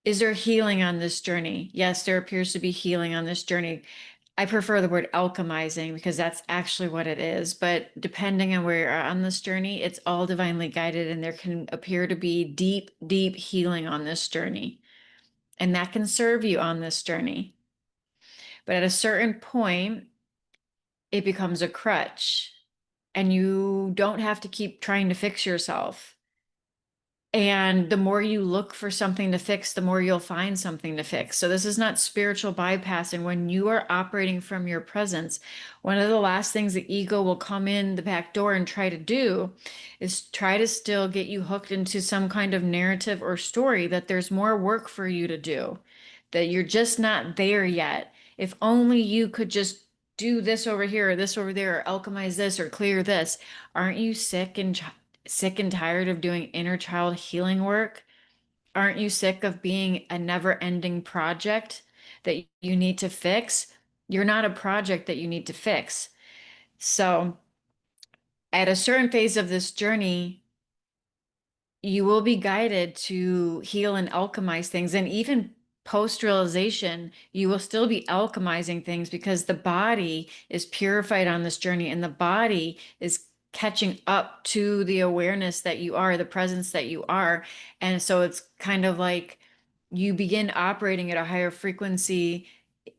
Is there healing on this journey? Yes, there appears to be healing on this journey. I prefer the word alchemizing because that's actually what it is. But depending on where you're at on this journey, it's all divinely guided, and there can appear to be deep, deep healing on this journey. And that can serve you on this journey. But at a certain point, it becomes a crutch, and you don't have to keep trying to fix yourself. And the more you look for something to fix, the more you'll find something to fix. So this is not spiritual bypassing. When you are operating from your presence, one of the last things the ego will come in the back door and try to do is try to still get you hooked into some kind of narrative or story that there's more work for you to do, that you're just not there yet. If only you could just do this over here or this over there, or alchemize this or clear this. Aren't you sick and tired of doing inner child healing work? Aren't you sick of being a never-ending project that you need to fix? You're not a project that you need to fix. So, at a certain phase of this journey, you will be guided to heal and alchemize things. And even post-realization, you will still be alchemizing things because the body is purified on this journey, and the body is catching up to the awareness that you are, the presence that you are. And so it's kind of like you begin operating at a higher frequency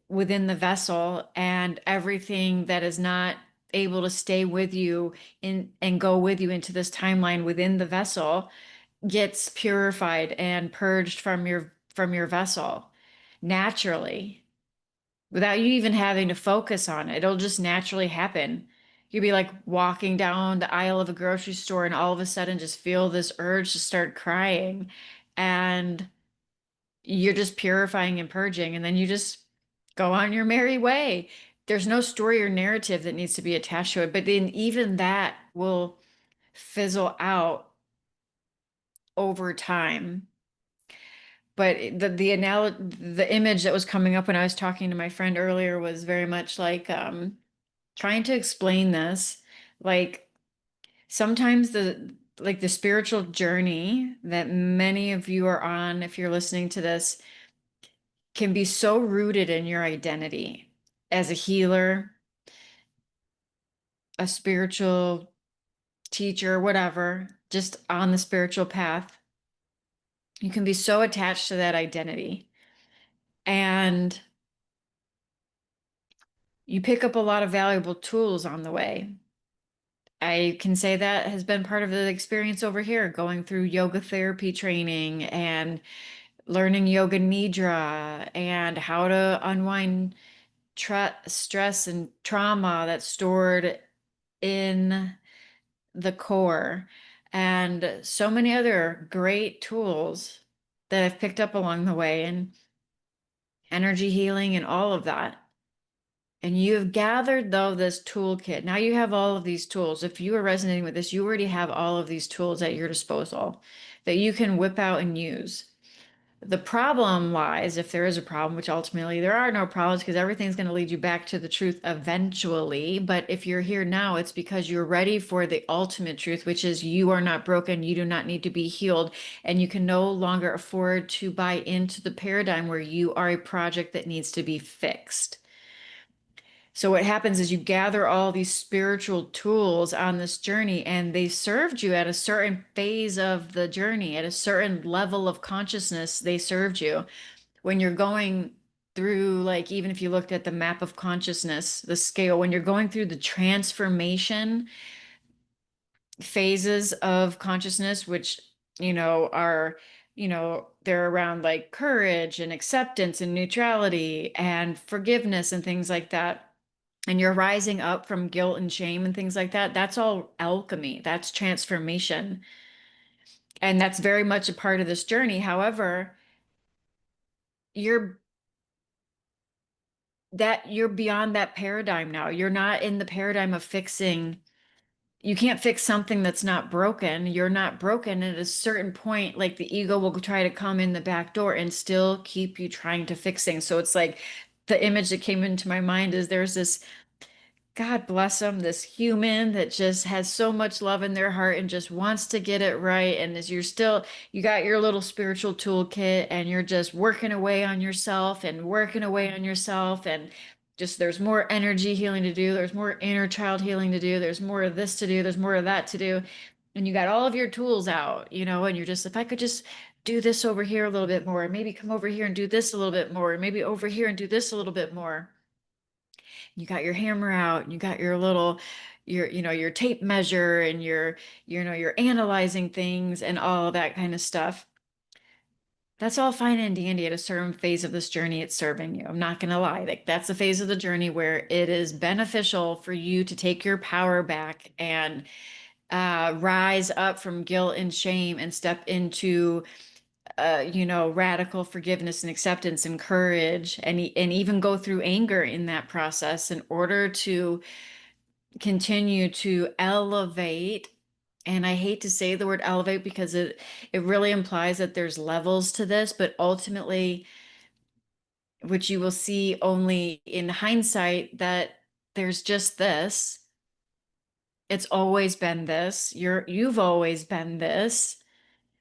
within the vessel, and everything that is not able to stay with you in and go with you into this timeline within the vessel gets purified and purged from your vessel naturally, without you even having to focus on it. It'll just naturally happen. You'd be like walking down the aisle of a grocery store and all of a sudden just feel this urge to start crying, and you're just purifying and purging, and then you just go on your merry way. There's no story or narrative that needs to be attached to it, but then even that will fizzle out over time. But the image that was coming up when I was talking to my friend earlier was very much like trying to explain this. Like sometimes the spiritual journey that many of you are on, if you're listening to this, can be so rooted in your identity as a healer, a spiritual teacher, whatever, just on the spiritual path. You can be so attached to that identity. And you pick up a lot of valuable tools on the way. I can say that has been part of the experience over here, going through yoga therapy training and learning yoga nidra and how to unwind stress and trauma that's stored in the core, and so many other great tools that I've picked up along the way, and energy healing and all of that. And you have gathered, though, this toolkit. Now you have all of these tools. If you are resonating with this, you already have all of these tools at your disposal that you can whip out and use. The problem lies, if there is a problem, which ultimately there are no problems because everything's going to lead you back to the truth eventually. But if you're here now, it's because you're ready for the ultimate truth, which is you are not broken, you do not need to be healed, and you can no longer afford to buy into the paradigm where you are a project that needs to be fixed. So what happens is you gather all these spiritual tools on this journey, and they served you at a certain phase of the journey, at a certain level of consciousness, they served you. When you're going through, like, even if you looked at the map of consciousness, the scale, when you're going through the transformation phases of consciousness, which, are, they're around like courage and acceptance and neutrality and forgiveness and things like that, and you're rising up from guilt and shame and things like that, that's all alchemy. That's transformation. And that's very much a part of this journey. However, you're you're beyond that paradigm now. You're not in the paradigm of fixing. You can't fix something that's not broken. You're not broken. At a certain point, like the ego will try to come in the back door and still keep you trying to fix things. So it's like the image that came into my mind is there's this God bless them, this human that just has so much love in their heart and just wants to get it right. And as you're still, you got your little spiritual toolkit and you're just working away on yourself and working away on yourself. And just there's more energy healing to do. There's more inner child healing to do. There's more of this to do. There's more of that to do. And you got all of your tools out, and you're just, if I could just do this over here a little bit more, and maybe come over here and do this a little bit more, and maybe over here and do this a little bit more. You got your hammer out, and you got your little, your tape measure, and you're analyzing things and all that kind of stuff. That's all fine and dandy at a certain phase of this journey. It's serving you. I'm not going to lie. Like that's the phase of the journey where it is beneficial for you to take your power back and rise up from guilt and shame and step into radical forgiveness and acceptance and courage and even go through anger in that process in order to continue to elevate. And I hate to say the word elevate because it really implies that there's levels to this, but ultimately, which you will see only in hindsight, that there's just this. It's always been this. You've always been this.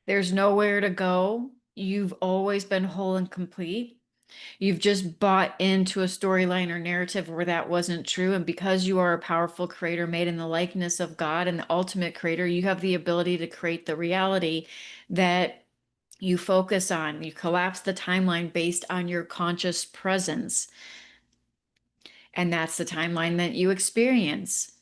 There's nowhere to go. You've always been whole and complete. You've just bought into a storyline or narrative where that wasn't true. And because you are a powerful creator made in the likeness of God and the ultimate creator, you have the ability to create the reality that you focus on. You collapse the timeline based on your conscious presence. And that's the timeline that you experience.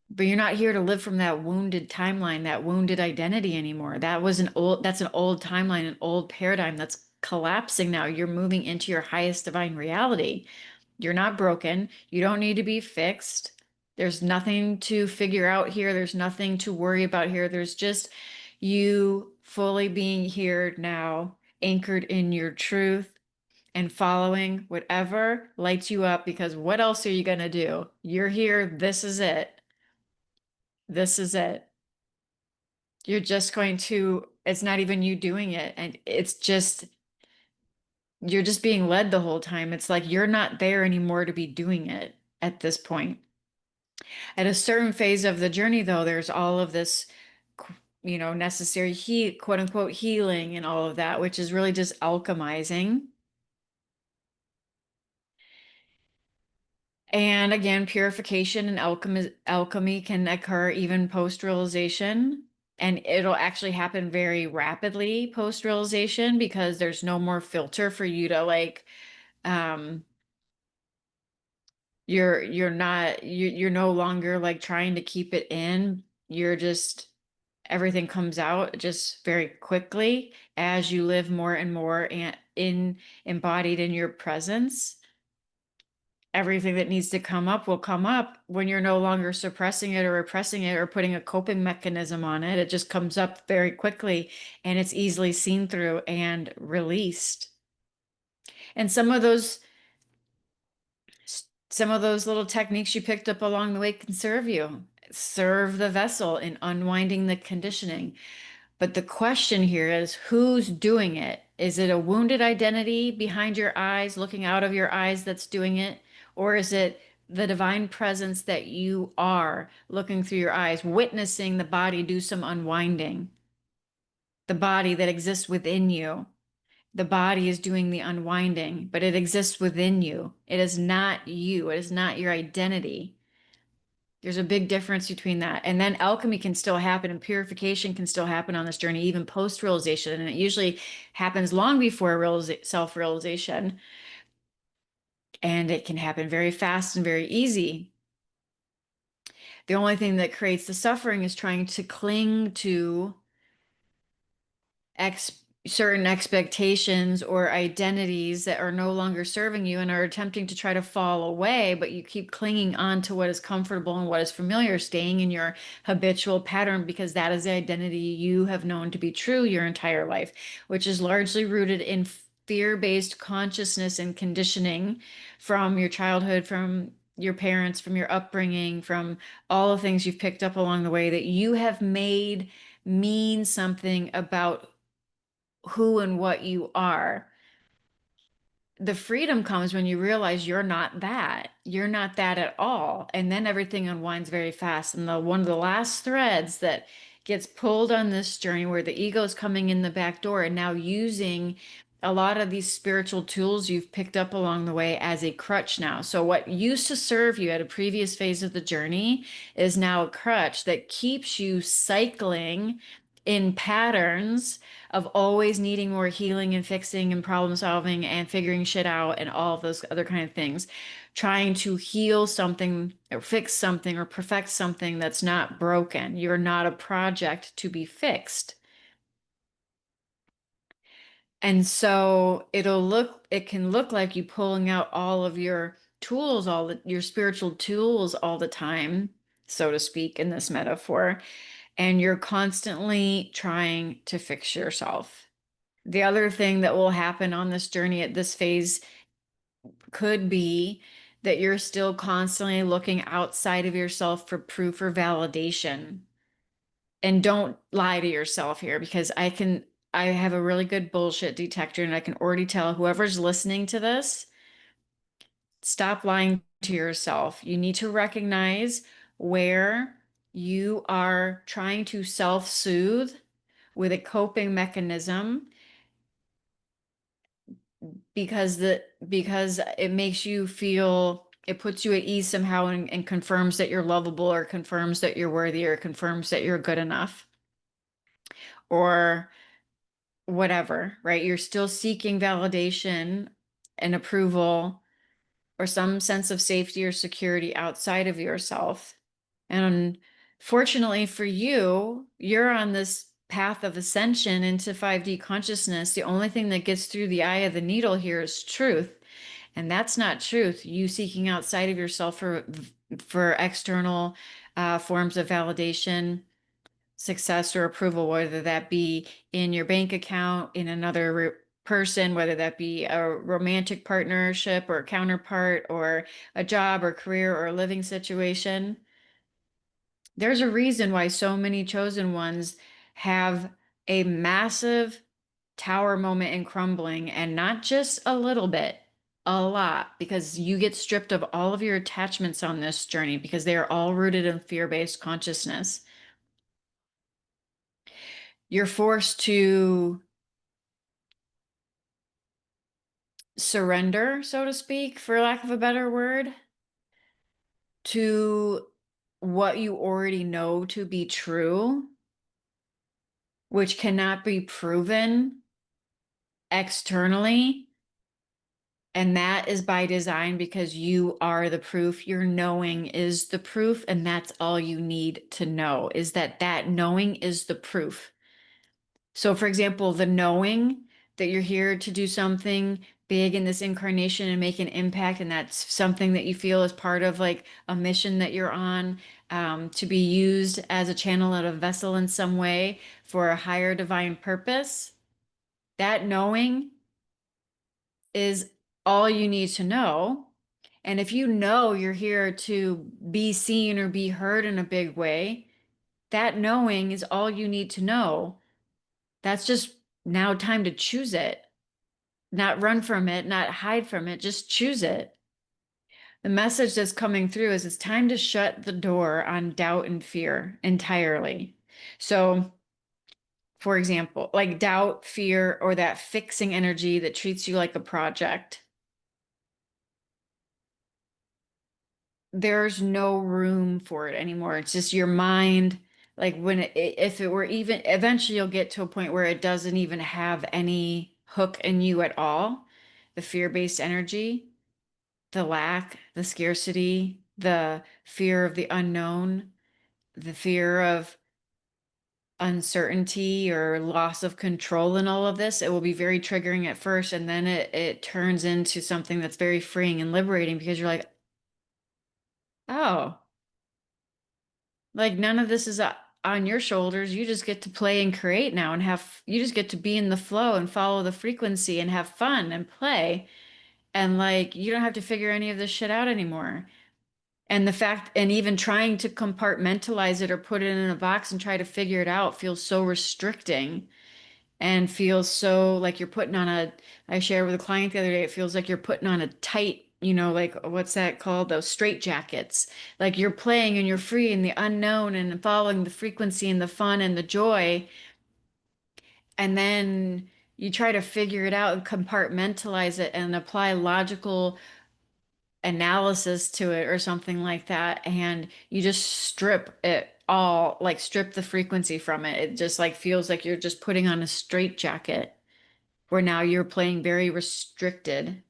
But you're not here to live from that wounded timeline, that wounded identity anymore. That's an old timeline, an old paradigm that's collapsing now. You're moving into your highest divine reality. You're not broken. You don't need to be fixed. There's nothing to figure out here. There's nothing to worry about here. There's just you fully being here now, anchored in your truth and following whatever lights you up, because what else are you going to do? You're here. This is it. This is it. You're just going to, it's not even you doing it. And you're just being led the whole time. It's like you're not there anymore to be doing it at this point. At a certain phase of the journey, though, there's all of this, necessary quote unquote, healing and all of that, which is really just alchemizing. And again, purification and alchemy can occur even post-realization. And it'll actually happen very rapidly post-realization because there's no more filter for you to um you're no longer like trying to keep it in. You're just everything comes out just very quickly as you live more and more and in embodied in your presence. Everything that needs to come up will come up when you're no longer suppressing it or repressing it or putting a coping mechanism on it. It just comes up very quickly and it's easily seen through and released. And some of those little techniques you picked up along the way can serve you. Serve the vessel in unwinding the conditioning. But the question here is who's doing it? Is it a wounded identity behind your eyes, looking out of your eyes that's doing it? Or is it the divine presence that you are looking through your eyes, witnessing the body do some unwinding? The body that exists within you. The body is doing the unwinding, but it exists within you. It is not you. It is not your identity. There's a big difference between that. And then alchemy can still happen and purification can still happen on this journey, even post-realization. And it usually happens long before self-realization. And it can happen very fast and very easy. The only thing that creates the suffering is trying to cling to certain expectations or identities that are no longer serving you and are attempting to try to fall away, but you keep clinging on to what is comfortable and what is familiar, staying in your habitual pattern because that is the identity you have known to be true your entire life, which is largely rooted in fear-based consciousness and conditioning from your childhood, from your parents, from your upbringing, from all the things you've picked up along the way that you have made mean something about who and what you are. the freedom comes when you realize you're not that. You're not that at all. And then everything unwinds very fast. And the one of the last threads that gets pulled on this journey where the ego is coming in the back door and now using a lot of these spiritual tools you've picked up along the way as a crutch now. So what used to serve you at a previous phase of the journey is now a crutch that keeps you cycling in patterns of always needing more healing and fixing and problem solving and figuring shit out and all of those other kind of things, trying to heal something or fix something or perfect something that's not broken. You're not a project to be fixed. And so it can look like you pulling out all of your tools, your spiritual tools all the time, so to speak, in this metaphor, and you're constantly trying to fix yourself. The other thing that will happen on this journey at this phase could be that you're still constantly looking outside of yourself for proof or validation. And don't lie to yourself here because I have a really good bullshit detector and I can already tell whoever's listening to this, stop lying to yourself. You need to recognize where you are trying to self-soothe with a coping mechanism because it makes you feel, it puts you at ease somehow and confirms that you're lovable or confirms that you're worthy or confirms that you're good enough or whatever, right? You're still seeking validation and approval or some sense of safety or security outside of yourself. And fortunately for you, you're on this path of ascension into 5D consciousness. The only thing that gets through the eye of the needle here is truth. And that's not truth. You seeking outside of yourself for external forms of validation, success, or approval, whether that be in your bank account, in another person, whether that be a romantic partnership or counterpart, or a job or career or a living situation. There's a reason why so many chosen ones have a massive tower moment in crumbling, and not just a little bit, a lot, because you get stripped of all of your attachments on this journey because they are all rooted in fear-based consciousness. You're forced to surrender, so to speak, for lack of a better word, to what you already know to be true, which cannot be proven externally. And that is by design because you are the proof. Your knowing is the proof. And that's all you need to know, is that that knowing is the proof. So, for example, the knowing that you're here to do something big in this incarnation and make an impact, and that's something that you feel is part of like a mission that you're on, to be used as a channel and a vessel in some way for a higher divine purpose. That knowing is all you need to know. And if you know you're here to be seen or be heard in a big way, that knowing is all you need to know. That's just now time to choose it, not run from it, not hide from it, just choose it. The message that's coming through is it's time to shut the door on doubt and fear entirely. So, for example, like doubt, fear, or that fixing energy that treats you like a project. There's no room for it anymore. It's just your mind. Like if it were even, eventually you'll get to a point where it doesn't even have any hook in you at all. The fear-based energy, the lack, the scarcity, the fear of the unknown, the fear of uncertainty or loss of control in all of this. It will be very triggering at first, and then it turns into something that's very freeing and liberating because you're like, oh, like none of this is on your shoulders. You just get to play and create now and you just get to be in the flow and follow the frequency and have fun and play. And like, you don't have to figure any of this shit out anymore. And the fact, and even trying to compartmentalize it or put it in a box and try to figure it out feels so restricting. and feels so like you're putting on a, I shared with a client the other day, it feels like you're putting on a tight, like what's that called? Those straight jackets. Like you're playing and you're free in the unknown and following the frequency and the fun and the joy. And then you try to figure it out and compartmentalize it and apply logical analysis to it or something like that. And you just strip it all, like strip the frequency from it. It just like feels like you're just putting on a straight jacket where now you're playing very restricted.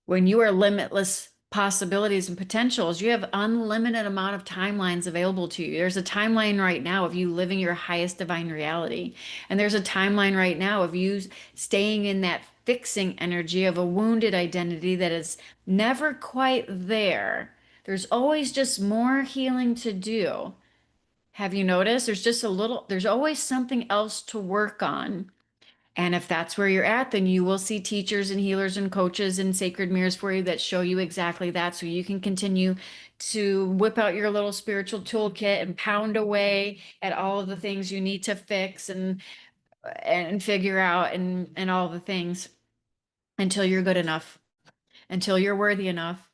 When you are limitless possibilities and potentials, you have unlimited amount of timelines available to you. There's a timeline right now of you living your highest divine reality. And there's a timeline right now of you staying in that fixing energy of a wounded identity that is never quite there. There's always just more healing to do. Have you noticed? There's always something else to work on. And if that's where you're at, then you will see teachers and healers and coaches and sacred mirrors for you that show you exactly that. So you can continue to whip out your little spiritual toolkit and pound away at all of the things you need to fix and figure out and all the things until you're good enough, until you're worthy enough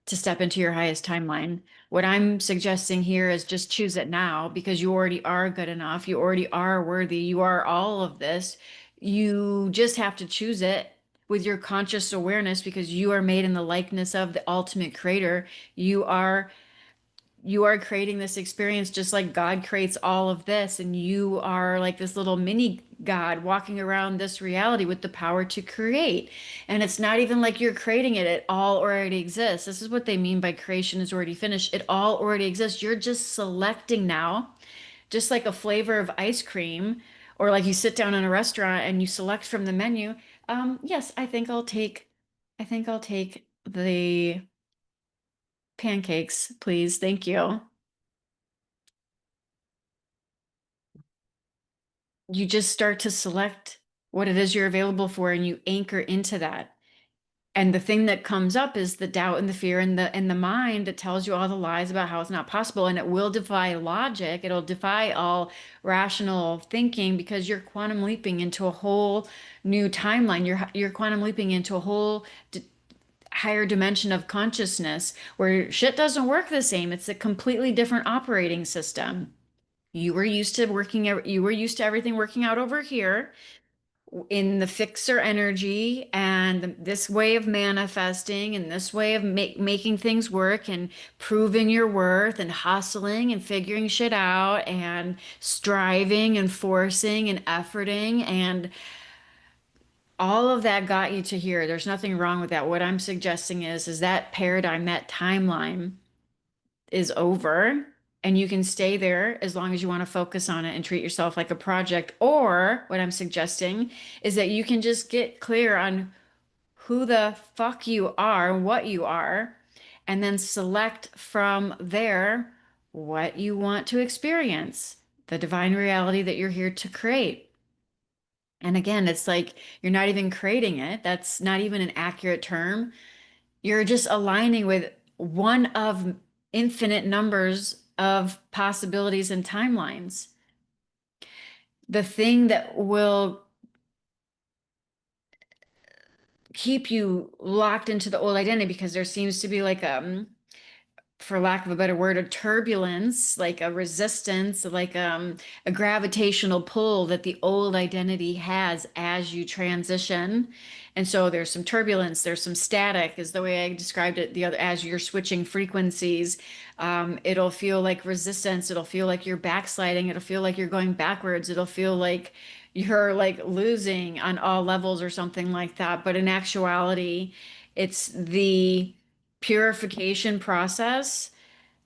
to step into your highest timeline. What I'm suggesting here is just choose it now because you already are good enough. You already are worthy. You are all of this. You just have to choose it with your conscious awareness because you are made in the likeness of the ultimate creator. You are creating this experience just like God creates all of this, and you are like this little mini God walking around this reality with the power to create. And it's not even like you're creating it, it all already exists. This is what they mean by creation is already finished. It all already exists. You're just selecting now, just like a flavor of ice cream, or like you sit down in a restaurant and you select from the menu. Yes, I think I'll take the pancakes, please. Thank you. You just start to select what it is you're available for and you anchor into that. And the thing that comes up is the doubt and the fear and the mind that tells you all the lies about how it's not possible. And it will defy logic. It'll defy all rational thinking because you're quantum leaping into a whole new timeline. You're quantum leaping into a whole higher dimension of consciousness where shit doesn't work the same. It's a completely different operating system. You were used to everything working out over here in the fixer energy and this way of manifesting and this way of making things work and proving your worth and hustling and figuring shit out and striving and forcing and efforting and all of that got you to here. There's nothing wrong with that. What I'm suggesting is that paradigm, that timeline is over and you can stay there as long as you want to focus on it and treat yourself like a project. Or what I'm suggesting is that you can just get clear on who the fuck you are, what you are, and then select from there what you want to experience, the divine reality that you're here to create. And again, it's like you're not even creating it. That's not even an accurate term. You're just aligning with one of infinite numbers of possibilities and timelines. The thing that will keep you locked into the old identity because there seems to be like for lack of a better word, a turbulence, like a resistance, like a gravitational pull that the old identity has as you transition. And so there's some turbulence, there's some static, is the way I described it the other as you're switching frequencies. It'll feel like resistance, it'll feel like you're backsliding, it'll feel like you're going backwards, it'll feel like you're like losing on all levels or something like that. But in actuality, it's the purification process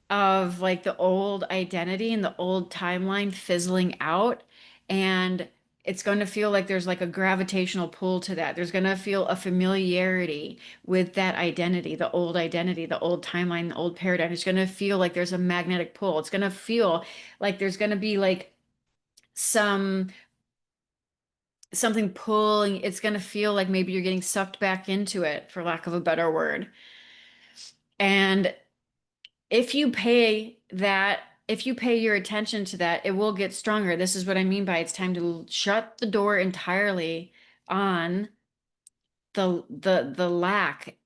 of like the old identity and the old timeline fizzling out. And it's going to feel like there's like a gravitational pull to that. There's going to feel a familiarity with that identity, the old timeline, the old paradigm. It's going to feel like there's a magnetic pull. It's going to feel like there's going to be like some something pulling. It's going to feel like maybe you're getting sucked back into it, for lack of a better word. And if you pay that if you pay your attention to that, it will get stronger. This is what I mean by it's time to shut the door entirely on the lack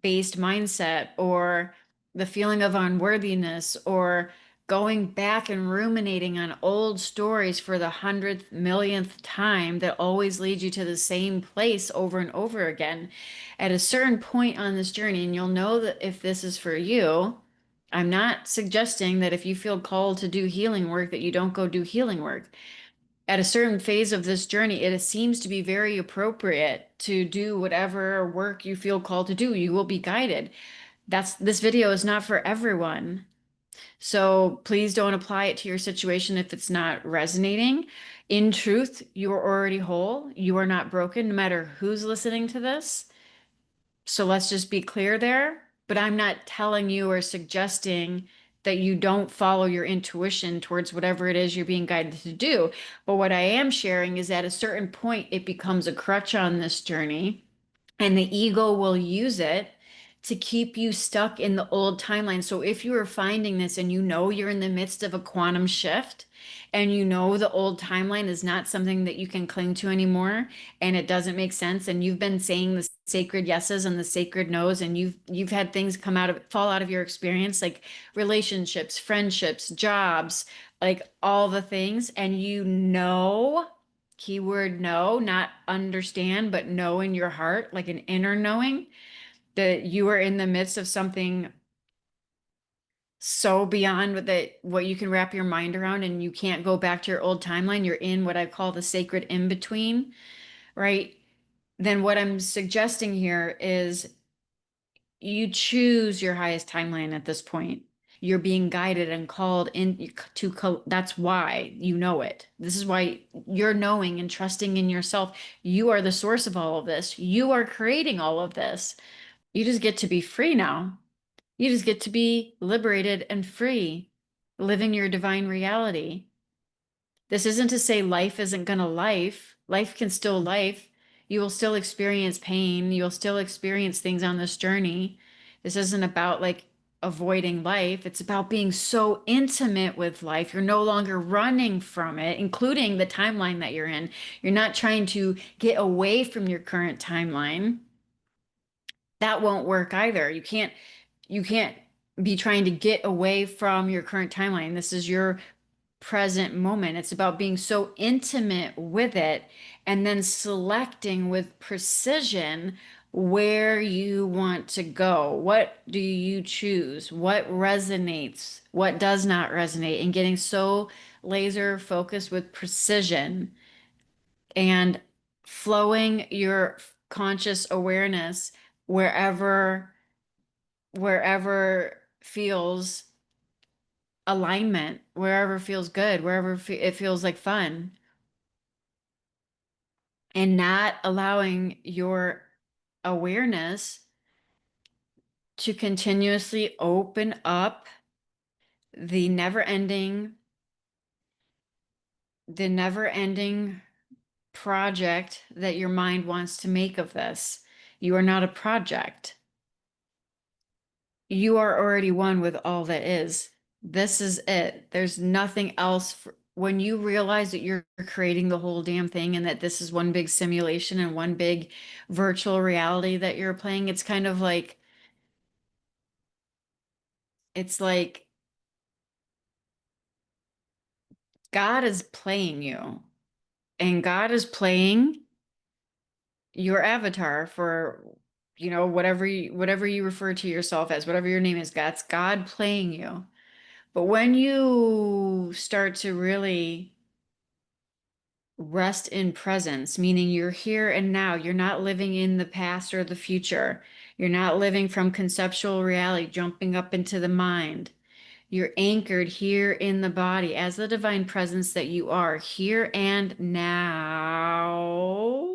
based mindset or the feeling of unworthiness or going back and ruminating on old stories for the hundredth millionth time that always lead you to the same place over and over again. At a certain point on this journey, and you'll know that if this is for you, I'm not suggesting that if you feel called to do healing work that you don't go do healing work. At a certain phase of this journey, it seems to be very appropriate to do whatever work you feel called to do. You will be guided. This video is not for everyone. So please don't apply it to your situation if it's not resonating. In truth, you are already whole. You are not broken, no matter who's listening to this. So let's just be clear there. But I'm not telling you or suggesting that you don't follow your intuition towards whatever it is you're being guided to do. But what I am sharing is at a certain point, it becomes a crutch on this journey, and the ego will use it to keep you stuck in the old timeline. So if you are finding this and you know you're in the midst of a quantum shift and you know the old timeline is not something that you can cling to anymore and it doesn't make sense and you've been saying the sacred yeses and the sacred nos and you've had things come out of fall out of your experience like relationships, friendships, jobs, like all the things and you know keyword know, not understand, but know in your heart, like an inner knowing that you are in the midst of something so beyond what you can wrap your mind around and you can't go back to your old timeline. You're in what I call the sacred in between, right? Then what I'm suggesting here is you choose your highest timeline at this point. You're being guided and called in that's why you know it. This is why you're knowing and trusting in yourself. You are the source of all of this. You are creating all of this. You just get to be free now. You just get to be liberated and free, living your divine reality. This isn't to say life isn't gonna life. Life can still life. You will still experience pain. You'll still experience things on this journey. This isn't about like avoiding life. It's about being so intimate with life. You're no longer running from it, including the timeline that you're in. You're not trying to get away from your current timeline. That won't work either. You can't be trying to get away from your current timeline. This is your present moment. It's about being so intimate with it and then selecting with precision where you want to go. What do you choose? What resonates? What does not resonate? And getting so laser focused with precision and flowing your conscious awareness wherever feels alignment, wherever feels good, wherever it feels like fun, and not allowing your awareness to continuously open up the never-ending, the never-ending project that your mind wants to make of this. You are not a project. You are already one with all that is. This is it. There's nothing else. When you realize that you're creating the whole damn thing and that this is one big simulation and one big virtual reality that you're playing, it's kind of like, it's like God is playing you and God is playing your avatar for, whatever you refer to yourself as, whatever your name is, God's God playing you. But when you start to really rest in presence, meaning you're here and now, you're not living in the past or the future. You're not living from conceptual reality, jumping up into the mind. You're anchored here in the body as the divine presence that you are here and now.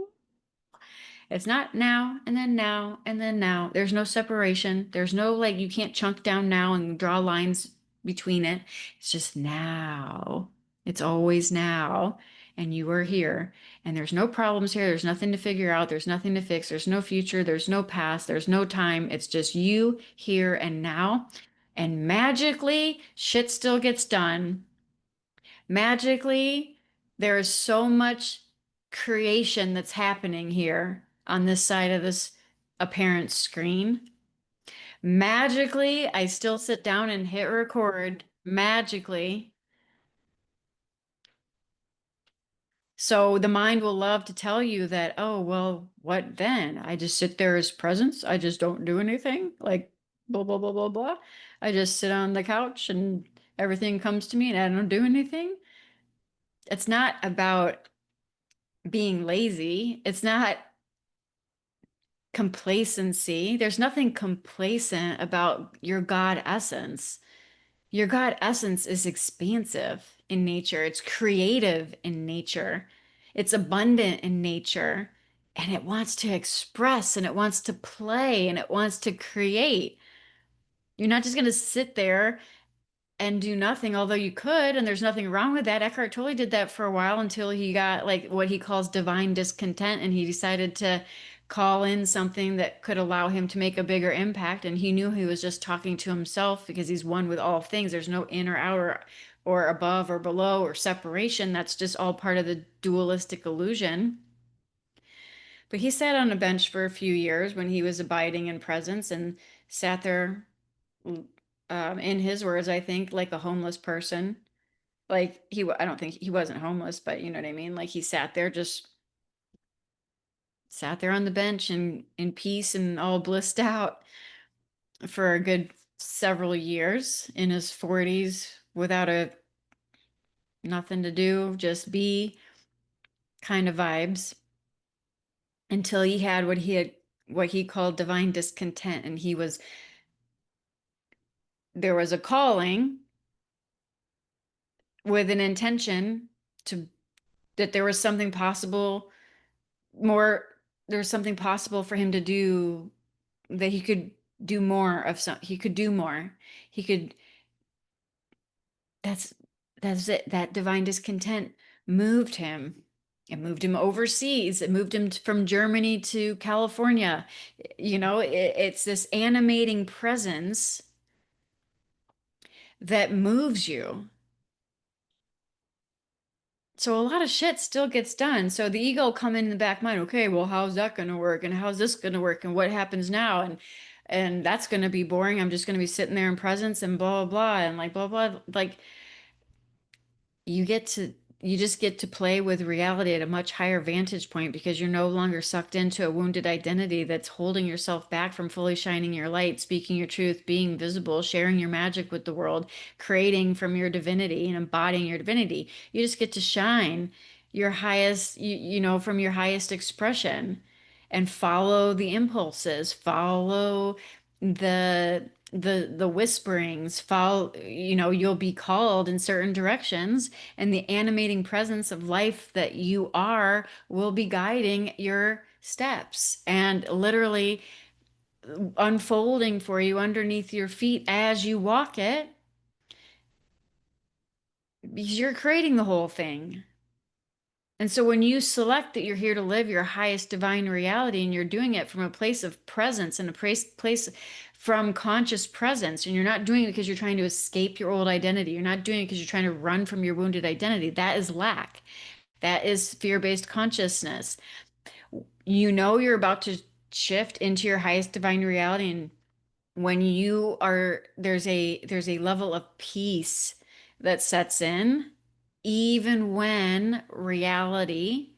It's not now and then now and then now. There's no separation. There's no like you can't chunk down now and draw lines between it. It's just now. It's always now. And you are here. And there's no problems here. There's nothing to figure out. There's nothing to fix. There's no future. There's no past. There's no time. It's just you here and now. And magically, shit still gets done. Magically, there is so much creation that's happening here on this side of this apparent screen. Magically, I still sit down and hit record. Magically. So the mind will love to tell you that, oh, well, what then? I just sit there as presence. I just don't do anything. Like, blah, blah, blah, blah, blah. I just sit on the couch and everything comes to me and I don't do anything. It's not about being lazy. It's not complacency. There's nothing complacent about your God essence. Your God essence is expansive in nature, it's creative in nature, it's abundant in nature, and it wants to express and it wants to play and it wants to create. You're not just going to sit there and do nothing, although you could, and there's nothing wrong with that. Eckhart Tolle did that for a while until he got like what he calls divine discontent, and he decided to call in something that could allow him to make a bigger impact. And he knew he was just talking to himself because he's one with all things. There's no in or out or above or below or separation. That's just all part of the dualistic illusion. But he sat on a bench for a few years when he was abiding in presence and sat there, in his words, I think, like a homeless person. Like I don't think he wasn't homeless, but you know what I mean? Like he sat there, just sat there on the bench and in peace and all blissed out for a good several years in his 40s without a nothing to do, just be kind of vibes until he had what he called divine discontent. And there was a calling with an intention to that there was something possible more there was something possible for him to do, that he could do more of some he could do more. He could that's that's it. That divine discontent moved him. It moved him overseas. It moved him from Germany to California. It's this animating presence that moves you. So a lot of shit still gets done. So the ego come in the back mind, okay, well, how's that going to work? And how's this going to work? And what happens now? And that's going to be boring. I'm just going to be sitting there in presence and blah, blah, blah, and like, blah, blah. Like you get to you just get to play with reality at a much higher vantage point because you're no longer sucked into a wounded identity that's holding yourself back from fully shining your light, speaking your truth, being visible, sharing your magic with the world, creating from your divinity and embodying your divinity. You just get to shine your highest, from your highest expression and follow the impulses, follow the whisperings, follow, you'll be called in certain directions, and the animating presence of life that you are will be guiding your steps and literally unfolding for you underneath your feet as you walk it, because you're creating the whole thing. And so when you select that you're here to live your highest divine reality and you're doing it from a place of presence and a place from conscious presence, and you're not doing it because you're trying to escape your old identity. You're not doing it because you're trying to run from your wounded identity. That is lack. That is fear-based consciousness. You're about to shift into your highest divine reality, and when you are there's a level of peace that sets in even when reality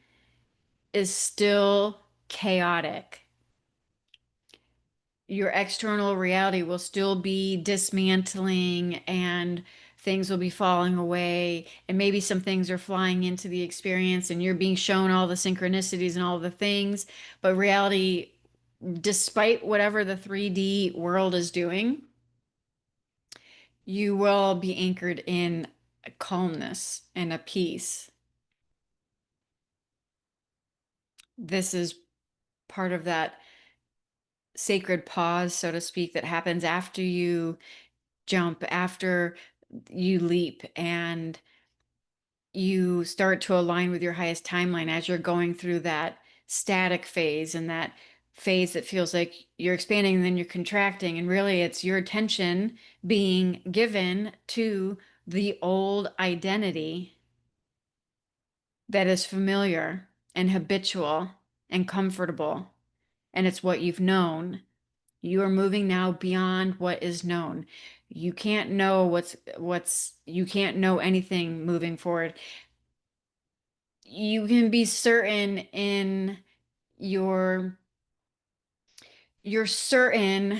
is still chaotic. Your external reality will still be dismantling and things will be falling away. And maybe some things are flying into the experience and you're being shown all the synchronicities and all the things. But reality, despite whatever the 3D world is doing, you will be anchored in a calmness and a peace. This is part of that sacred pause, so to speak, that happens after you jump, after you leap, and you start to align with your highest timeline as you're going through that static phase and that phase that feels like you're expanding and then you're contracting. And really, it's your attention being given to the old identity that is familiar and habitual and comfortable. And it's what you've known. You are moving now beyond what is known. You can't know you can't know anything moving forward. You can be certain in your you're certain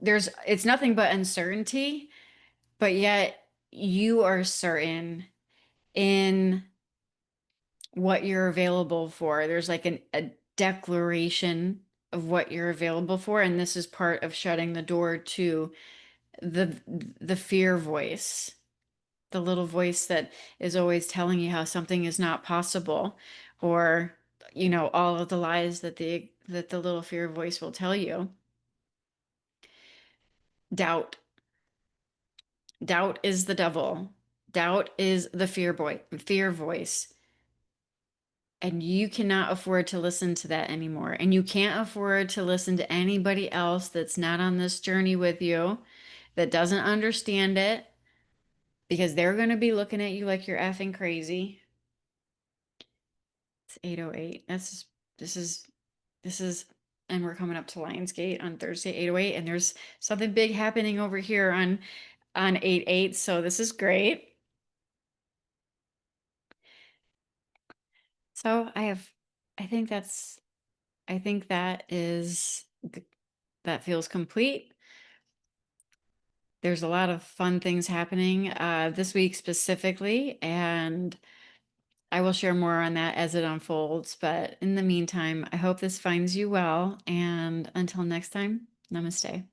it's nothing but uncertainty, but yet you are certain in what you're available for. There's like a declaration of what you're available for, and this is part of shutting the door to the fear voice, the little voice that is always telling you how something is not possible, or all of the lies that the little fear voice will tell you. Doubt. Doubt is the devil. Doubt is the fear voice. And you cannot afford to listen to that anymore. And you can't afford to listen to anybody else that's not on this journey with you, that doesn't understand it, because they're going to be looking at you like you're effing crazy. It's 8:08. This is, this is, and we're coming up to Lionsgate on Thursday, 8:08. And there's something big happening over here on 8:08. So this is great. So I think that feels complete. There's a lot of fun things happening this week specifically, and I will share more on that as it unfolds. But in the meantime, I hope this finds you well. And until next time, namaste.